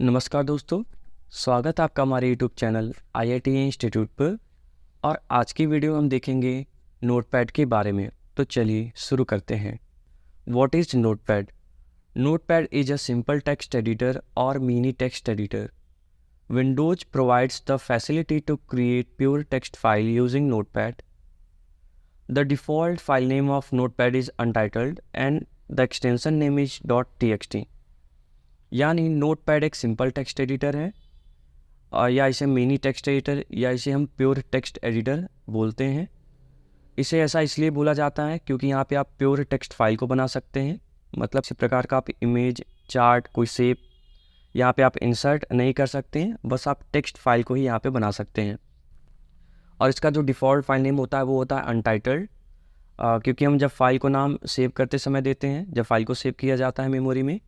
नमस्कार दोस्तों, स्वागत है आपका हमारे यूट्यूब चैनल IIT इंस्टीट्यूट पर। और आज की वीडियो हम देखेंगे नोटपैड के बारे में। तो चलिए शुरू करते हैं। What is Notepad? Notepad is a simple text editor और mini text editor. Windows provides the facility to create pure text file using Notepad. The default file name of Notepad is untitled and the extension name is .txt। यानी Notepad एक simple text editor है, या इसे mini text editor या इसे हम pure text editor बोलते हैं। इसे ऐसा इसलिए बोला जाता है क्योंकि यहाँ पे आप प्योर टेक्स्ट फाइल को बना सकते हैं। मतलब इसी प्रकार का आप इमेज, चार्ट, कोई शेप यहाँ पे आप इंसर्ट नहीं कर सकते हैं, बस आप टेक्स्ट फाइल को ही यहाँ पे बना सकते हैं। और इसका जो डिफ़ॉल्ट फाइल नेम होता है वो होता है अनटाइटल्ड, क्योंकि हम जब फाइल को नाम सेव करते समय देते हैं, जब फाइल को सेव किया जाता है मेमोरी में,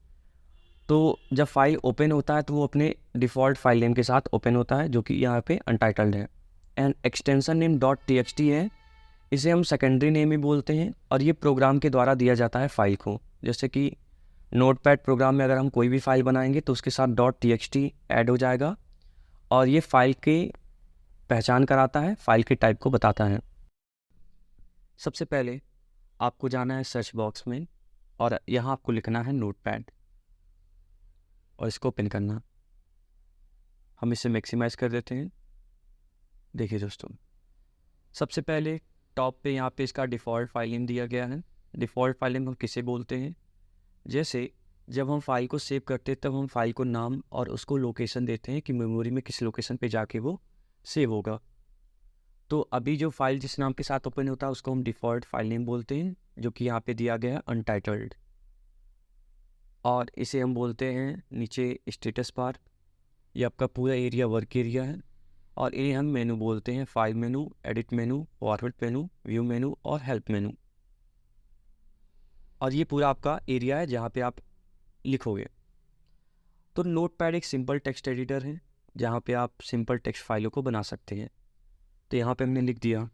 तो जब फाइल ओपन होता है तो वो अपने डिफ़ॉल्ट फाइल नेम के साथ ओपन होता है, जो कि यहाँ पे अनटाइटल्ड है। एंड एक्सटेंशन नेम .txt है, इसे हम सेकेंडरी नेम ही बोलते हैं और ये प्रोग्राम के द्वारा दिया जाता है फाइल को। जैसे कि नोटपैड प्रोग्राम में अगर हम कोई भी फाइल बनाएंगे तो उसके साथ .txt ऐड हो जाएगा और ये फाइल की पहचान कराता है, फाइल के टाइप को बताता है। सबसे पहले आपको जाना है सर्च बॉक्स में और यहाँ आपको लिखना है नोटपैड और इसको ओपन करना। हम इसे मैक्सिमाइज कर देते हैं। देखिए दोस्तों, सबसे पहले टॉप पे यहाँ पे इसका डिफ़ॉल्ट फाइल नेम दिया गया है। डिफ़ॉल्ट फाइल नेम हम किसे बोलते हैं? जैसे जब हम फाइल को सेव करते हैं तब हम फाइल को नाम और उसको लोकेशन देते हैं कि मेमोरी में किस लोकेशन पे जाके वो सेव होगा। तो अभी जो फाइल जिस नाम के साथ ओपन होता है उसको हम डिफ़ॉल्ट फाइल नेम बोलते हैं, जो कि यहाँ पे दिया गया है अनटाइटल्ड। और इसे हम बोलते हैं नीचे स्टेटस बार। ये आपका पूरा एरिया वर्क एरिया है और इन्हें हम मेनू बोलते हैं, फाइल मेनू, एडिट मेनू, फॉरवर्ड मेनू, व्यू मेनू और हेल्प मेनू। और ये पूरा आपका एरिया है जहाँ पे आप लिखोगे। तो नोटपैड एक सिंपल टेक्स्ट एडिटर है जहाँ पे आप सिंपल टेक्स्ट फाइलों को बना सकते हैं। तो यहाँ पे हमने लिख दिया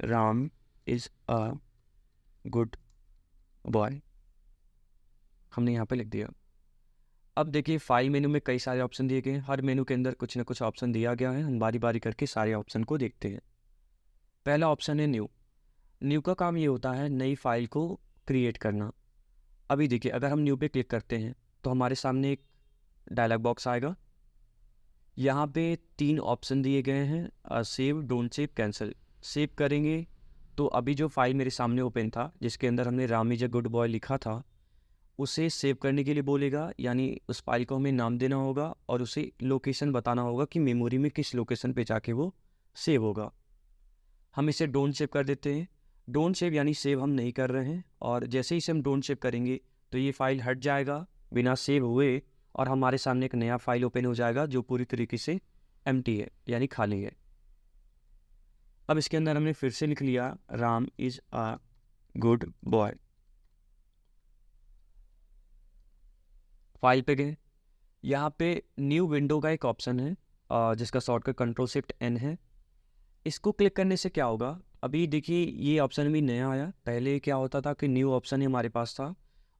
Ram is a good boy, हमने यहाँ पे लिख दिया। अब देखिए फाइल मेनू में कई सारे ऑप्शन दिए गए हैं, हर मेनू के अंदर कुछ ना कुछ ऑप्शन दिया गया है। हम बारी बारी करके सारे ऑप्शन को देखते हैं। पहला ऑप्शन है न्यू। न्यू का काम ये होता है नई फाइल को क्रिएट करना। अभी देखिए अगर हम न्यू पे क्लिक करते हैं तो हमारे सामने एक डायलॉग बॉक्स आएगा। यहाँ पे 3 ऑप्शन दिए गए हैं, save, don't save, cancel. Save करेंगे तो अभी जो फाइल मेरे सामने ओपन था जिसके अंदर हमने Ram is a good boy लिखा था, उसे सेव करने के लिए बोलेगा। यानी उस फाइल को हमें नाम देना होगा और उसे लोकेशन बताना होगा कि मेमोरी में किस लोकेशन पे जाके वो सेव होगा। हम इसे डोंट सेव कर देते हैं। डोंट सेव यानी सेव हम नहीं कर रहे हैं, और जैसे ही इसे हम डोंट सेव करेंगे तो ये फाइल हट जाएगा बिना सेव हुए और हमारे सामने एक नया फाइल ओपन हो जाएगा जो पूरी तरीके से एम्प्टी है, यानी खाली है। अब इसके अंदर हमने फिर से लिख लिया Ram is a good boy. File पे गए, यहाँ पे न्यू विंडो का एक ऑप्शन है जिसका शॉर्टकट Ctrl+Shift+N है। इसको क्लिक करने से क्या होगा? अभी देखिए ये ऑप्शन भी नया आया। पहले क्या होता था कि न्यू ऑप्शन ही हमारे पास था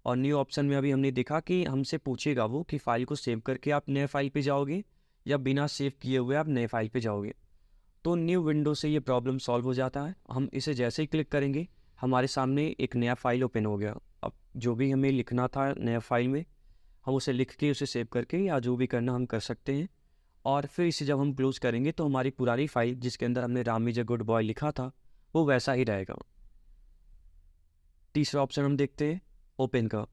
और न्यू ऑप्शन में अभी हमने देखा कि हमसे पूछेगा वो कि फ़ाइल को सेव करके आप नए फाइल पे जाओगे या बिना सेव किए हुए आप नए फाइल पे जाओगे। तो न्यू विंडो से ये प्रॉब्लम सॉल्व हो जाता है। हम इसे जैसे ही क्लिक करेंगे हमारे सामने एक नया फाइल ओपन हो गया। अब जो भी हमें लिखना था नया फाइल में, हम उसे लिख के उसे सेव करके या जो भी करना हम कर सकते हैं। और फिर इसे जब हम क्लोज करेंगे तो हमारी पुरानी फाइल जिसके अंदर हमने Ram is a good boy लिखा था वो वैसा ही रहेगा। तीसरा ऑप्शन हम देखते हैं ओपन का।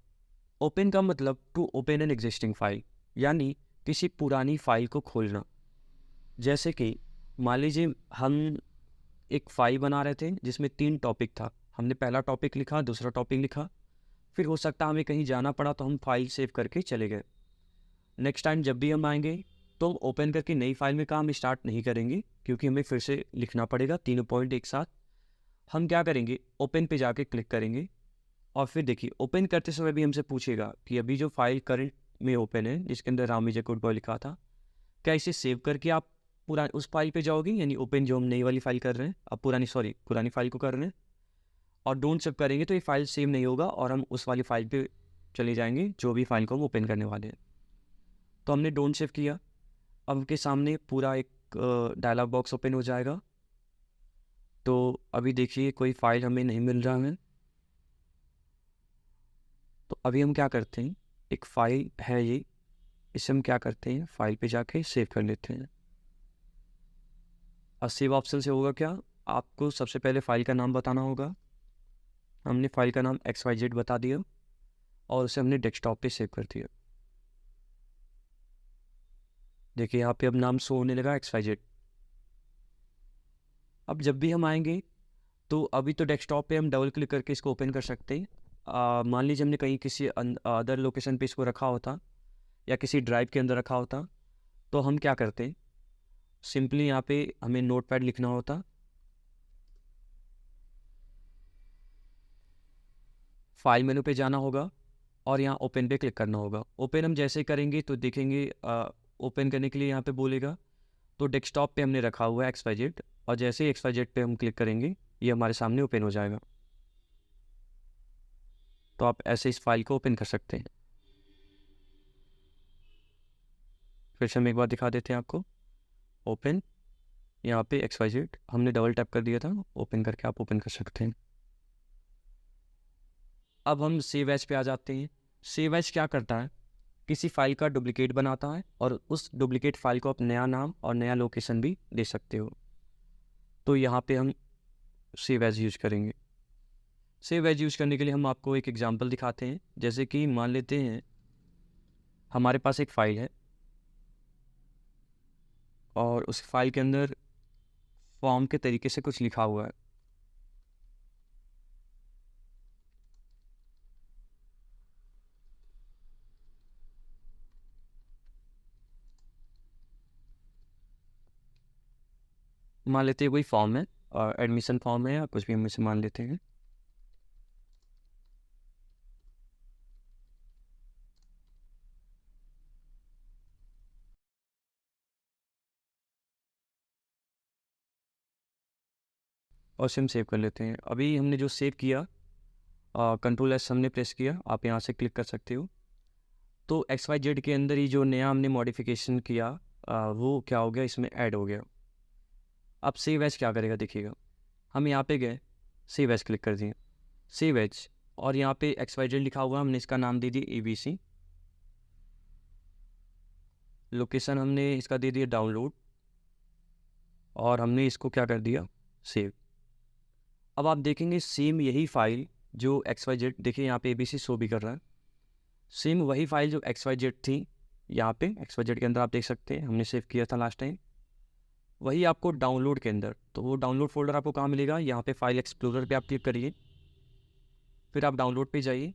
ओपन का मतलब to open an existing file, यानी किसी पुरानी फाइल को खोलना। जैसे कि मान लीजिए हम एक फाइल बना रहे थे जिसमें 3 टॉपिक था। हमने पहला टॉपिक लिखा, दूसरा टॉपिक लिखा, फिर हो सकता हमें कहीं जाना पड़ा तो हम फाइल सेव करके चले गए। नेक्स्ट टाइम जब भी हम आएंगे तो हम ओपन करके नई फाइल में काम स्टार्ट नहीं करेंगे क्योंकि हमें फिर से लिखना पड़ेगा तीनों पॉइंट एक साथ। हम क्या करेंगे, ओपन पे जाके क्लिक करेंगे और फिर देखिए ओपन करते समय भी हमसे पूछेगा कि अभी जो फाइल करंट में ओपन है जिसके अंदर Ram is a good boy लिखा था, क्या इसे सेव करके आप पुरानी उस फाइल पे जाओगे, यानी ओपन जो हम नई वाली फाइल कर रहे हैं, अब पुरानी फाइल को कर रहे हैं। और डोंट सेव करेंगे तो ये फाइल सेव नहीं होगा और हम उस वाली फाइल पे चले जाएंगे जो भी फाइल को हम ओपन करने वाले हैं। तो हमने डोंट सेव किया। अब आपके सामने पूरा एक डायलॉग बॉक्स ओपन हो जाएगा। तो अभी देखिए कोई फाइल हमें नहीं मिल रहा है। तो अभी हम क्या करते हैं, एक फ़ाइल है ये, इसे हम क्या करते हैं, फाइल पे जाके सेव कर लेते हैं। और सेव ऑप्शन से होगा क्या, आपको सबसे पहले फ़ाइल का नाम बताना होगा। हमने फ़ाइल का नाम XYZ बता दिया और उसे हमने डेस्कटॉप पे सेव कर दिया। देखिए यहाँ पे अब नाम शो होने लगा XYZ। अब जब भी हम आएंगे तो अभी तो डेस्कटॉप पे हम डबल क्लिक करके इसको ओपन कर सकते हैं। मान लीजिए हमने कहीं किसी अदर लोकेशन पे इसको रखा होता या किसी ड्राइव के अंदर रखा होता, तो हम क्या करते हैं, सिंपली यहाँ पे हमें नोटपैड लिखना होता, फाइल मेनू पे जाना होगा और यहाँ ओपन पे क्लिक करना होगा। ओपन हम जैसे ही करेंगे तो देखेंगे ओपन करने के लिए यहाँ पे बोलेगा। तो डेस्कटॉप पे हमने रखा हुआ है XYZ और जैसे ही XYZ पे हम क्लिक करेंगे ये हमारे सामने ओपन हो जाएगा। तो आप ऐसे इस फाइल को ओपन कर सकते हैं। फिर से हम एक बार दिखा देते हैं आपको। ओपन, यहाँ पे XYZ हमने डबल टैप कर दिया था, ओपन करके आप ओपन कर सकते हैं। अब हम सेव एज पे आ जाते हैं। सेव एज क्या करता है, किसी फाइल का डुप्लीकेट बनाता है और उस डुप्लीकेट फाइल को आप नया नाम और नया लोकेशन भी दे सकते हो। तो यहाँ पे हम सेव एज यूज करेंगे। सेव एज यूज करने के लिए हम आपको एक एग्जांपल दिखाते हैं। जैसे कि मान लेते हैं हमारे पास एक फ़ाइल है और उस फाइल के अंदर फॉर्म के तरीके से कुछ लिखा हुआ है। मान लेते हैं कोई फॉर्म है और एडमिशन फॉर्म है या कुछ भी हम इसे मान लेते हैं। और इसे हम सेव कर लेते हैं। अभी हमने जो सेव किया, कंट्रोल S हमने प्रेस किया, आप यहाँ से क्लिक कर सकते हो। तो XYZ के अंदर ही जो नया हमने मॉडिफिकेशन किया वो क्या हो गया, इसमें ऐड हो गया। अब सेव एज क्या करेगा देखिएगा, हम यहाँ पे गए, सेव एज क्लिक कर दिए, सेव एज, और यहाँ पे XYZ लिखा हुआ, हमने इसका नाम दे दिया ABC। लोकेशन हमने इसका दे दिया डाउनलोड और हमने इसको क्या कर दिया, सेव। अब आप देखेंगे सेम यही फाइल जो XYZ, देखिए यहाँ पे ABC शो भी कर रहा है, सेम वही फाइल जो XYZ थी, यहाँ पे XYZ के अंदर आप देख सकते हैं हमने सेव किया था लास्ट टाइम, वही आपको डाउनलोड के अंदर। तो वो डाउनलोड फोल्डर आपको कहाँ मिलेगा, यहाँ पे फाइल एक्सप्लोरर पे आप क्लिक करिए, फिर आप डाउनलोड पे जाइए।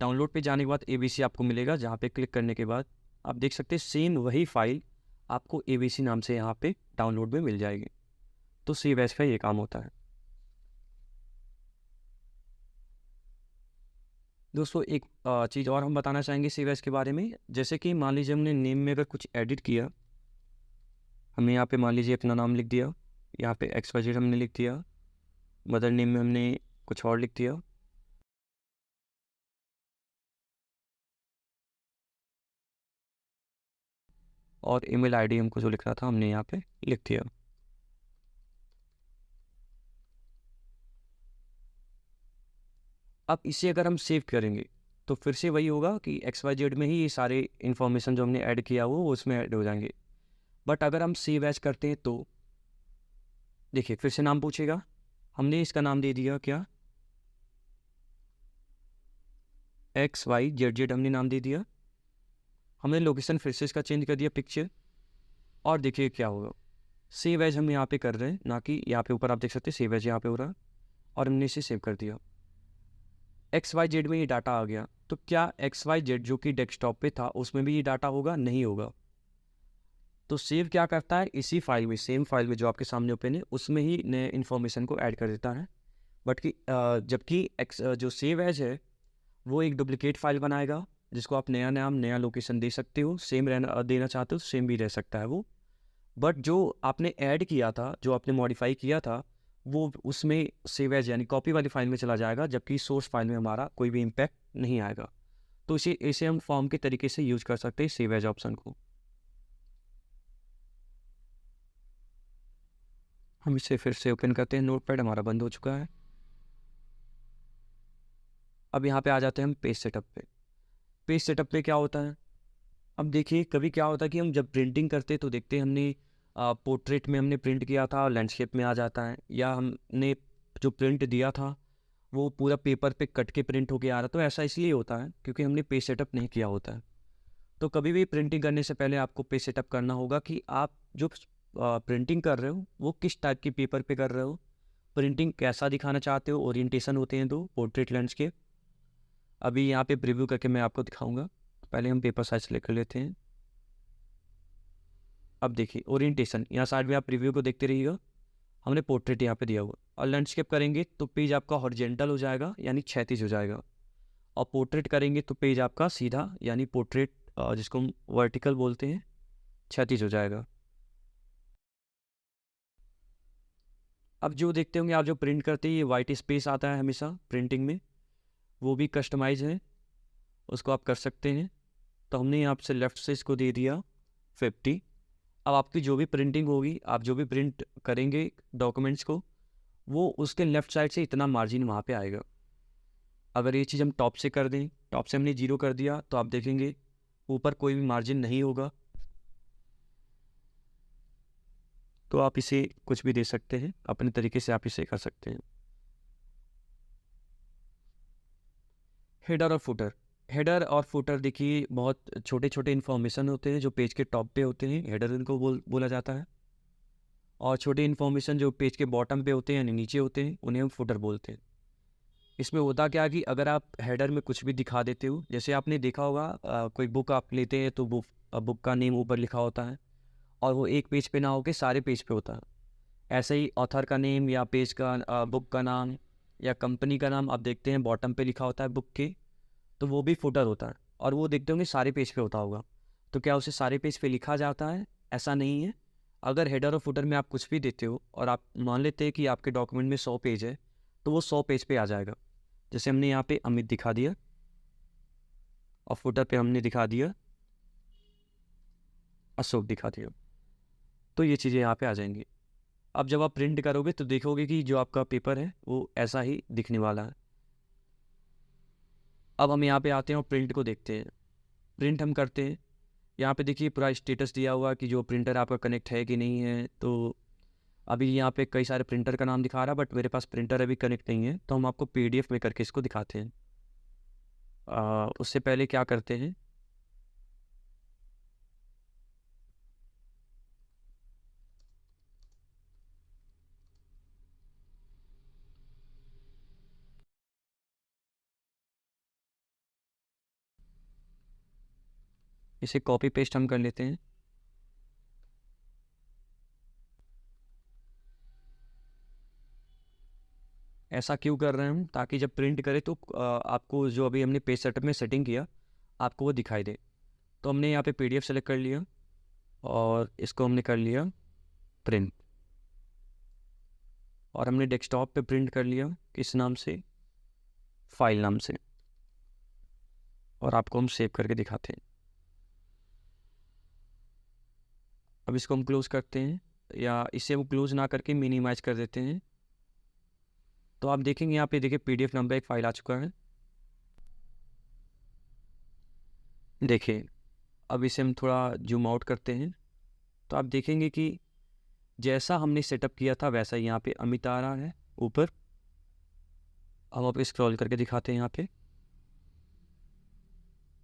डाउनलोड पे जाने के बाद ABC आपको मिलेगा, जहाँ पे क्लिक करने के बाद आप देख सकते हैं सेम वही फाइल आपको ABC नाम से यहाँ पे डाउनलोड में मिल जाएगी। तो सेव एज का ये काम होता है। दोस्तों एक चीज़ और हम बताना चाहेंगे सेव एज के बारे में। जैसे कि मान लीजिए हमने नेम में अगर कुछ एडिट किया, हमने यहाँ पे मान लीजिए अपना नाम लिख दिया, यहाँ पे XYZ हमने लिख दिया, मदर नेम में हमने कुछ और लिख दिया, और ईमेल आईडी हमको जो लिखना था हमने यहाँ पे लिख दिया। अब इसे अगर हम सेव करेंगे तो फिर से वही होगा कि XYZ में ही ये सारे इन्फॉर्मेशन जो हमने ऐड किया वो उसमें ऐड हो जाएंगे। बट अगर हम सेव एज करते हैं तो देखिए फिर से नाम पूछेगा, हमने इसका नाम दे दिया क्या, XYZ हमने नाम दे दिया। हमने लोकेशन फिर से इसका चेंज कर दिया पिक्चर, और देखिए क्या होगा, सेव एज हम यहाँ पे कर रहे हैं, ना कि यहाँ पे ऊपर आप देख सकते हैं सेव एज यहाँ पे हो रहा है, और हमने इसे सेव कर दिया। XYZ में ये डाटा आ गया, तो क्या XYZ जो कि डेस्कटॉप पे था उसमें भी ये डाटा होगा, नहीं होगा। तो सेव क्या करता है, इसी फाइल में, सेम फाइल में जो आपके सामने ओपन है उसमें ही नए इन्फॉर्मेशन को ऐड कर देता है। बट कि जबकि जो सेव एज है वो एक डुप्लीकेट फाइल बनाएगा जिसको आप नया नाम नया लोकेशन दे सकते हो, सेम रहना देना चाहते हो सेम भी रह सकता है वो। बट जो आपने ऐड किया था, जो आपने मॉडिफाई किया था, वो उसमें सेव एज यानी कॉपी वाली फाइल में चला जाएगा, जबकि सोर्स फाइल में हमारा कोई भी इम्पैक्ट नहीं आएगा। तो इसे हम फॉर्म के तरीके से यूज कर सकते हैं सेव एज ऑप्शन को। हम इसे फिर से ओपन करते हैं, नोटपैड हमारा बंद हो चुका है। अब यहाँ पे आ जाते हैं हम पेज सेटअप पे। पेज सेटअप पे क्या होता है, अब देखिए कभी क्या होता है कि हम जब प्रिंटिंग करते हैं तो देखते हैं हमने पोर्ट्रेट में हमने प्रिंट किया था, लैंडस्केप में आ जाता है, या हमने जो प्रिंट दिया था वो पूरा पेपर पे कट के प्रिंट होके आ रहा। तो ऐसा इसलिए होता है क्योंकि हमने पेज सेटअप नहीं किया होता है। तो कभी भी प्रिंटिंग करने से पहले आपको पेज सेटअप करना होगा कि आप जो प्रिंटिंग कर रहे हो वो किस टाइप की पेपर पे कर रहे हो, प्रिंटिंग कैसा दिखाना चाहते हो। ओरिएंटेशन होते हैं दो, पोर्ट्रेट, लैंडस्केप। अभी यहाँ पे प्रीव्यू करके मैं आपको दिखाऊंगा। पहले हम पेपर साइज सेलेक्ट कर लेते हैं। अब देखिए ओरिएंटेशन, यहाँ साइड में आप प्रीव्यू को देखते रहिएगा। हमने पोर्ट्रेट यहाँ पे दिया हुआ, और लैंडस्केप करेंगे तो पेज आपका हॉरिजेंटल हो जाएगा यानी क्षैतिज हो जाएगा, और पोर्ट्रेट करेंगे तो पेज आपका सीधा यानी पोर्ट्रेट जिसको हम वर्टिकल बोलते हैं, क्षैतिज हो जाएगा। अब जो देखते होंगे आप, जो प्रिंट करते हैं ये वाइट स्पेस आता है हमेशा प्रिंटिंग में, वो भी कस्टमाइज है, उसको आप कर सकते हैं। तो हमने यहाँ से लेफ्ट से इसको दे दिया 50। अब आपकी जो भी प्रिंटिंग होगी, आप जो भी प्रिंट करेंगे डॉक्यूमेंट्स को, वो उसके लेफ्ट साइड से इतना मार्जिन वहाँ पे आएगा। अगर ये चीज़ हम टॉप से कर दें, टॉप से हमने 0 कर दिया, तो आप देखेंगे ऊपर कोई भी मार्जिन नहीं होगा। तो आप इसे कुछ भी दे सकते हैं, अपने तरीके से आप इसे कर सकते हैं। हेडर और फुटर, हेडर और फुटर देखिए बहुत छोटे छोटे इन्फॉर्मेशन होते हैं जो पेज के टॉप पे होते हैं, हेडर इनको बोला जाता है। और छोटे इन्फॉर्मेशन जो पेज के बॉटम पे होते हैं यानी नीचे होते हैं, उन्हें हम फुटर बोलते हैं। इसमें होता क्या कि अगर आप हेडर में कुछ भी दिखा देते हो, जैसे आपने देखा होगा कोई बुक आप लेते हैं तो बुक का नेम ऊपर लिखा होता है, और वो एक पेज पे ना होके सारे पेज पे होता है। ऐसे ही ऑथर का नेम या पेज का बुक का नाम या कंपनी का नाम आप देखते हैं बॉटम पे लिखा होता है बुक के, तो वो भी फुटर होता है, और वो देखते होंगे सारे पेज पे होता होगा। तो क्या उसे सारे पेज पे लिखा जाता है? ऐसा नहीं है। अगर हेडर और फुटर में आप कुछ भी देते हो और आप मान लेते हैं कि आपके डॉक्यूमेंट में 100 पेज है, तो वो 100 पेज पे आ जाएगा। जैसे हमने यहाँ पे अमित दिखा दिया, और फुटर पे हमने दिखा दिया अशोक दिखा दिया, तो ये चीज़ें यहाँ पे आ जाएंगी। अब जब आप प्रिंट करोगे तो देखोगे कि जो आपका पेपर है वो ऐसा ही दिखने वाला है। अब हम यहाँ पे आते हैं और प्रिंट को देखते हैं। प्रिंट हम करते हैं, यहाँ पे देखिए पूरा स्टेटस दिया हुआ कि जो प्रिंटर आपका कनेक्ट है कि नहीं है। तो अभी यहाँ पे कई सारे प्रिंटर का नाम दिखा रहा है, बट मेरे पास प्रिंटर अभी कनेक्ट नहीं है, तो हम आपको PDF में करके इसको दिखाते हैं। उससे पहले क्या करते हैं, इसे कॉपी पेस्ट हम कर लेते हैं। ऐसा क्यों कर रहे हैं हम, ताकि जब प्रिंट करें तो आपको जो अभी हमने पेज सेटअप में सेटिंग किया आपको वो दिखाई दे। तो हमने यहाँ पे PDF सेलेक्ट कर लिया, और इसको हमने कर लिया प्रिंट, और हमने डेस्कटॉप पे प्रिंट कर लिया किस नाम से, फाइल नाम से, और आपको हम सेव करके दिखाते हैं। अब इसको हम क्लोज करते हैं, या इसे हम क्लोज ना करके मिनिमाइज कर देते हैं। तो आप देखेंगे यहाँ पे देखिए PDF नंबर एक फाइल आ चुका है। देखिए अब इसे हम थोड़ा जूम आउट करते हैं, तो आप देखेंगे कि जैसा हमने सेटअप किया था वैसा ही यहाँ पे अमित आ रहा है ऊपर। अब आप स्क्रॉल करके दिखाते हैं यहाँ पे,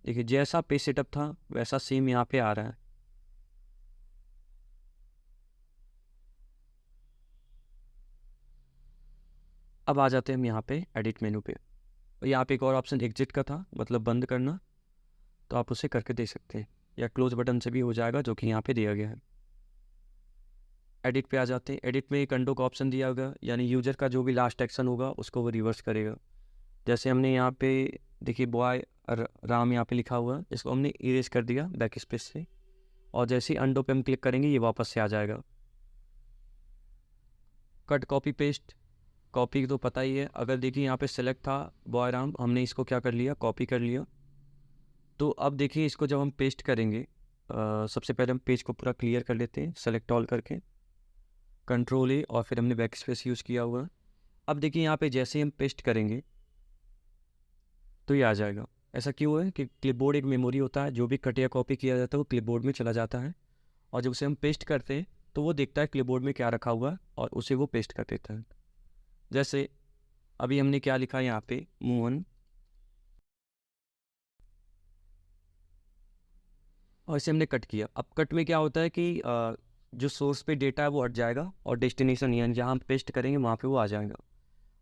देखिए जैसा पेज सेटअप था वैसा सेम यहाँ पे आ रहा है। अब आ जाते हैं हम यहाँ पे एडिट मेनू पे, और यहाँ पे एक और ऑप्शन एग्जिट का था, मतलब बंद करना, तो आप उसे करके देख सकते हैं, या क्लोज बटन से भी हो जाएगा जो कि यहाँ पे दिया गया है। एडिट पे आ जाते हैं, एडिट में एक अंडो का ऑप्शन दिया होगा, यानी यूजर का जो भी लास्ट एक्शन होगा उसको वो रिवर्स करेगा। जैसे हमने यहाँ पे देखिए बॉय राम यहाँ पे लिखा हुआ है, इसको हमने इरेज कर दिया बैक स्पेस से, और जैसे ही अंडो पे हम क्लिक करेंगे ये वापस से आ जाएगा। कट कॉपी पेस्ट, कॉपी तो पता ही है। अगर देखिए यहाँ पे सेलेक्ट था बॉय राम, हमने इसको क्या कर लिया, कॉपी कर लिया, तो अब देखिए इसको जब हम पेस्ट करेंगे, सबसे पहले हम पेज को पूरा क्लियर कर लेते हैं सेलेक्ट ऑल करके, कंट्रोल ए, और फिर हमने बैक स्पेस यूज़ किया हुआ। अब देखिए यहाँ पे जैसे ही हम पेस्ट करेंगे तो ये आ जाएगा। ऐसा क्यों है कि क्लिपबोर्ड एक मेमोरी होता है, जो भी कट या कॉपी किया जाता है वो क्लिपबोर्ड में चला जाता है, और जब उसे हम पेस्ट करते हैं तो वो देखता है क्लिपबोर्ड में क्या रखा हुआ है और उसे वो पेस्ट कर देता है। जैसे अभी हमने क्या लिखा है यहाँ पे, मोहन, और इसे हमने कट किया। अब कट में क्या होता है कि जो सोर्स पे डेटा है वो हट जाएगा और डेस्टिनेशन यानी जहाँ हम पेस्ट करेंगे वहाँ पे वो आ जाएगा।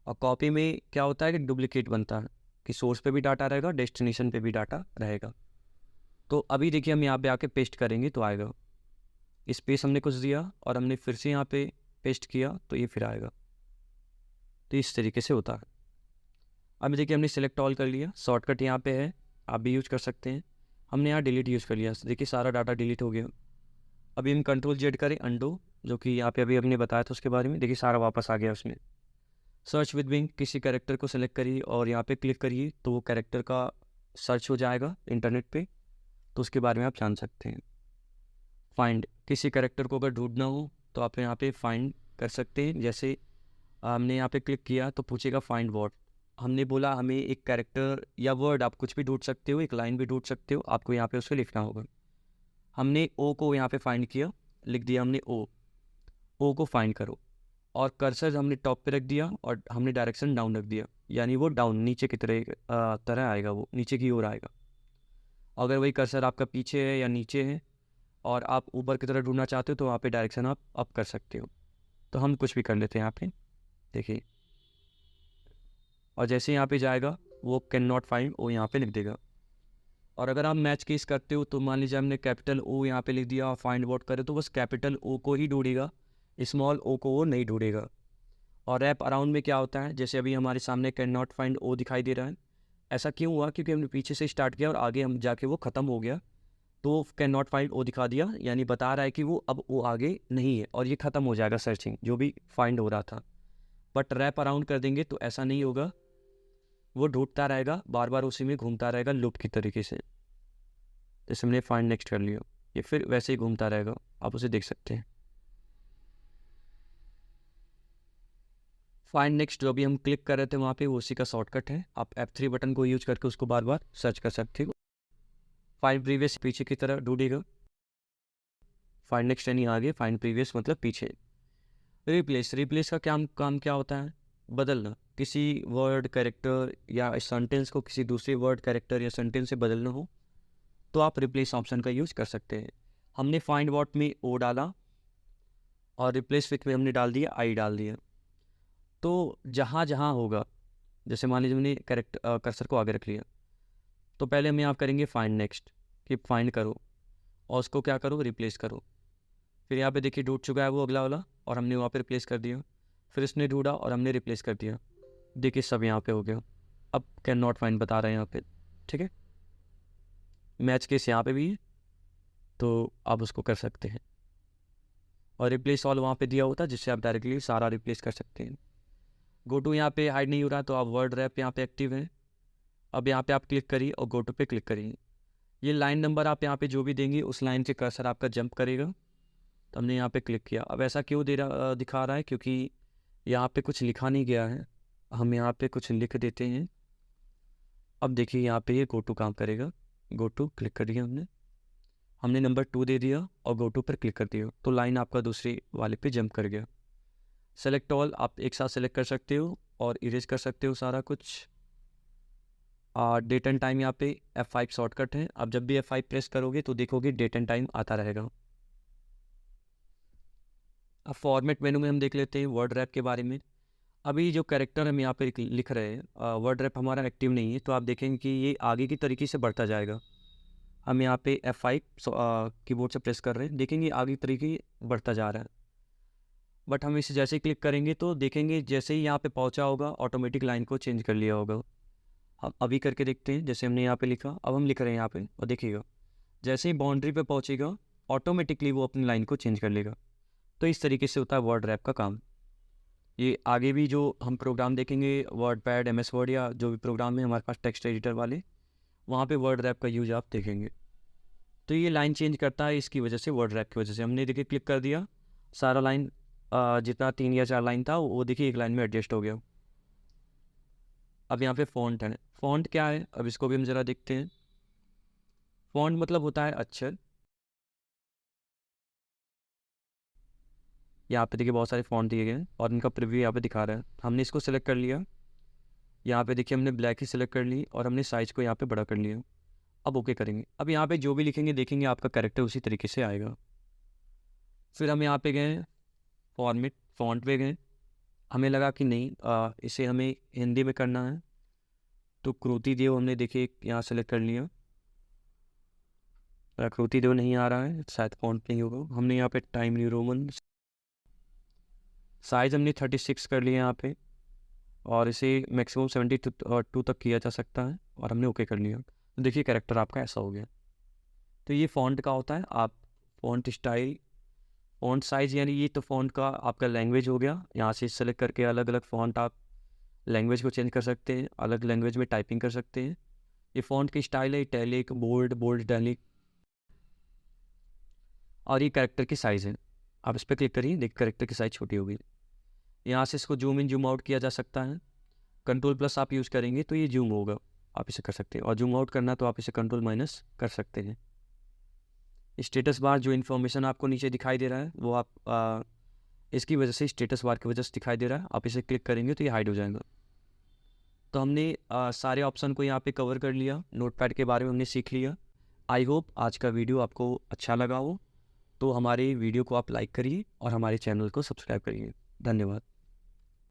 और कॉपी में क्या होता है कि डुप्लीकेट बनता है, कि सोर्स पे भी डाटा रहेगा, डेस्टिनेशन पे भी डाटा रहेगा। तो अभी देखिए हम यहाँ पे आके पेस्ट करेंगे तो आएगा, स्पेस हमने कुछ दिया और हमने फिर से यहाँ पे पेस्ट किया तो ये फिर आएगा। तो इस तरीके से होता है। अब देखिए हमने सेलेक्ट ऑल कर लिया, शॉर्टकट यहाँ पे है, आप भी यूज कर सकते हैं। हमने यहाँ डिलीट यूज़ कर लिया, देखिए सारा डाटा डिलीट हो गया। अभी हम कंट्रोल जेड करें अंडो, जो कि यहाँ पे अभी हमने बताया था उसके बारे में, देखिए सारा वापस आ गया उसमें। सर्च विद बिंग, किसी कैरेक्टर को सेलेक्ट करिए और यहाँ पे क्लिक करिए तो वो कैरेक्टर का सर्च हो जाएगा इंटरनेट पे, तो उसके बारे में आप जान सकते हैं। फाइंड, किसी कैरेक्टर को अगर ढूंढना हो तो आप यहाँ पे फाइंड कर सकते हैं। जैसे हमने यहाँ पे क्लिक किया तो पूछेगा फाइंड व्हाट, हमने बोला हमें एक कैरेक्टर या वर्ड, आप कुछ भी ढूंढ सकते हो, एक लाइन भी ढूंढ सकते हो, आपको यहाँ पे उसे लिखना होगा। हमने ओ को यहाँ पे फाइंड किया, लिख दिया हमने ओ को फाइंड करो, और कर्सर हमने टॉप पे रख दिया और हमने डायरेक्शन डाउन रख दिया, यानी वो डाउन नीचे की तरह आएगा, वो नीचे की ओर आएगा। अगर वही कर्सर आपका पीछे है या नीचे है और आप ऊपर की तरफ ढूंढना चाहते हो तो वहाँ पे डायरेक्शन आप अप कर सकते हो। तो हम कुछ भी कर लेते हैं यहाँ पे, देखिए, और जैसे यहाँ पे जाएगा वो कैन नॉट फाइंड ओ यहाँ पे लिख देगा। और अगर आप मैच केस करते हो तो मान लीजिए हमने कैपिटल ओ यहाँ पे लिख दिया और फाइंड व्हाट करे तो बस कैपिटल ओ को ही ढूंढेगा, स्मॉल ओ को वो नहीं ढूंढेगा। और रैप अराउंड में क्या होता है, जैसे अभी हमारे सामने कैन नॉट फाइंड ओ दिखाई दे रहा है, ऐसा क्यों हुआ, क्योंकि हमने पीछे से स्टार्ट किया और आगे हम जाके वो ख़त्म हो गया, तो कैन नॉट फाइंड ओ दिखा दिया, यानी बता रहा है कि वो अब वो आगे नहीं है और ये ख़त्म हो जाएगा सर्चिंग जो भी फाइंड हो रहा था। बट रैप अराउंड कर देंगे तो ऐसा नहीं होगा, वो ढूंढता रहेगा, बार बार उसी में घूमता रहेगा लूप की तरीके से। जैसे हमने फाइंड नेक्स्ट कर लिया, ये फिर वैसे ही घूमता रहेगा, आप उसे देख सकते हैं। फाइंड नेक्स्ट जो भी हम क्लिक कर रहे थे वहाँ पे वो उसी का शॉर्टकट है, आप F3 बटन को यूज करके उसको बार बार सर्च कर सकते हो। फाइंड प्रीवियस पीछे की तरह ढूंढेगा, फाइंड नेक्स्ट यानी आगे, फाइंड प्रीवियस मतलब पीछे। रिप्लेस, रिप्लेस का क्या काम क्या होता है, बदलना, किसी वर्ड कैरेक्टर या सेंटेंस को किसी दूसरे वर्ड कैरेक्टर या सेंटेंस से बदलना हो तो आप रिप्लेस ऑप्शन का यूज़ कर सकते हैं। हमने फाइंड व्हाट में ओ डाला और रिप्लेस विथ में हमने डाल दिया आई डाल दिया, तो जहाँ जहाँ होगा, जैसे मान लीजिए हमने कैरेक्टर कर्सर को आगे रख लिया तो पहले हम यहाँ करेंगे फाइंड नेक्स्ट, कि फाइंड करो और उसको क्या करो, रिप्लेस करो। फिर यहाँ पे देखिए ढूंढ चुका है वो अगला वाला और हमने वहाँ पे रिप्लेस कर दिया, फिर उसने ढूंढा और हमने रिप्लेस कर दिया, देखिए सब यहाँ पे हो गया। अब कैन नॉट फाइंड बता रहे हैं यहाँ पे, ठीक है। मैच केस यहाँ पे भी है तो आप उसको कर सकते हैं, और रिप्लेस ऑल वहाँ पे दिया होता है जिससे आप डायरेक्टली सारा रिप्लेस कर सकते हैं। गो टू यहाँ पे हाइड नहीं हो रहा तो आप वर्ड रैप यहाँ पे एक्टिव है। अब यहाँ पे आप क्लिक करिए और गो टू पे क्लिक करिए, ये लाइन नंबर आप यहाँ पे जो भी देंगे उस लाइन के कर्सर आपका जंप करेगा। तो हमने यहाँ पे क्लिक किया, अब ऐसा क्यों दिखा रहा है, क्योंकि यहाँ पे कुछ लिखा नहीं गया है, हम यहाँ पे कुछ लिख देते हैं। अब देखिए यहाँ पे ये गो टू काम करेगा, गो टू क्लिक कर दिया हमने नंबर 2 दे दिया और गो टू पर क्लिक कर दिया तो लाइन आपका दूसरी वाले पे जंप कर गया। सेलेक्ट ऑल आप एक साथ सेलेक्ट कर सकते हो और इरेज कर सकते हो सारा कुछ। डेट एंड टाइम यहाँ पे F5 शॉर्टकट है, आप जब भी F5 प्रेस करोगे तो देखोगे डेट एंड टाइम आता रहेगा। अब फॉर्मेट मेनू में हम देख लेते हैं वर्ड रैप के बारे में। अभी जो कैरेक्टर हम यहाँ पे लिख रहे हैं, वर्ड रैप हमारा एक्टिव नहीं है, तो आप देखेंगे कि ये आगे की तरीके से बढ़ता जाएगा। हम यहाँ पे F5 कीबोर्ड से प्रेस कर रहे हैं, देखेंगे आगे तरीके बढ़ता जा रहा है। बट हम इसे जैसे ही क्लिक करेंगे तो देखेंगे जैसे ही यहाँ पे पहुँचा होगा ऑटोमेटिक लाइन को चेंज कर लिया होगा। हम अभी करके देखते हैं, जैसे हमने यहाँ पे लिखा अब हम लिख रहे हैं यहाँ पे, और देखिएगा जैसे ही बाउंड्री पे पहुँचेगा ऑटोमेटिकली वो अपनी लाइन को चेंज कर लेगा। तो इस तरीके से होता है वर्ड रैप का काम। ये आगे भी जो हम प्रोग्राम देखेंगे वर्ड पैड MS वर्ड या जो भी प्रोग्राम है हमारे पास टेक्स्ट एडिटर वाले, वहाँ पे वर्ड रैप का यूज आप देखेंगे। तो ये लाइन चेंज करता है इसकी वजह से, वर्ड रैप की वजह से। हमने देखिए क्लिक कर दिया, सारा लाइन जितना 3 या 4 लाइन था वो देखिए एक लाइन में एडजस्ट हो गया। अब यहाँ पे फ़ॉन्ट है। फ़ॉन्ट क्या है, अब इसको भी हम ज़रा देखते हैं। फ़ॉन्ट मतलब होता है अक्षर। यहाँ पे देखिए बहुत सारे फ़ॉन्ट दिए गए हैं और इनका प्रीव्यू यहाँ पे दिखा रहा है। हमने इसको सेलेक्ट कर लिया, यहाँ पे देखिए हमने ब्लैक ही सिलेक्ट कर ली और हमने साइज़ को यहाँ पे बड़ा कर लिया। अब ओके करेंगे। अब यहाँ पे जो भी लिखेंगे देखेंगे आपका कैरेक्टर उसी तरीके से आएगा। फिर हम यहाँ पे गए फॉर्मेट, फ़ॉन्ट पे गए। हमें लगा कि नहीं इसे हमें हिंदी में करना है, तो क्रूति देव हमने देखिए यहाँ सेलेक्ट कर लिया। क्रूति देव नहीं आ रहा है, शायद फ़ॉन्ट नहीं होगा। हमने यहाँ पे टाइम न्यू रोमन, साइज़ हमने 36 कर लिया यहाँ पे और इसे मैक्सिमम 72 तक किया जा सकता है और हमने ओके कर लिया। तो देखिए कैरेक्टर आपका ऐसा हो गया। तो ये फ़ॉन्ट का होता है। आप फ़ॉन्ट स्टाइल, फ़ॉन्ट साइज़, यानी ये तो फ़ॉन्ट का आपका लैंग्वेज हो गया। यहाँ से सेलेक्ट करके अलग अलग फ़ॉन्ट आप लैंग्वेज को चेंज कर सकते हैं, अलग लैंग्वेज में टाइपिंग कर सकते हैं। ये फ़ॉन्ट की स्टाइल है, इटैलिक, बोल्ड, बोल्ड इटैलिक। और ये कैरेक्टर की साइज़ है। आप इस पर क्लिक करिए, देखिए कैरेक्टर की साइज़ छोटी हो गई। यहाँ से इसको जूम इन जूम आउट किया जा सकता है। कंट्रोल प्लस आप यूज़ करेंगे तो ये जूम होगा, आप इसे कर सकते हैं। और जूम आउट करना तो आप इसे कंट्रोल माइनस कर सकते हैं। स्टेटस बार जो इन्फॉर्मेशन आपको नीचे दिखाई दे रहा है वो आप इसकी वजह से, स्टेटस बार की वजह से दिखाई दे रहा है। आप इसे क्लिक करेंगे तो ये हाइड हो जाएगा। तो हमने सारे ऑप्शन को यहाँ पे कवर कर लिया, नोटपैड के बारे में हमने सीख लिया। आई होप आज का वीडियो आपको अच्छा लगा हो। तो हमारे वीडियो को आप लाइक करिए और हमारे चैनल को सब्सक्राइब करिए। धन्यवाद।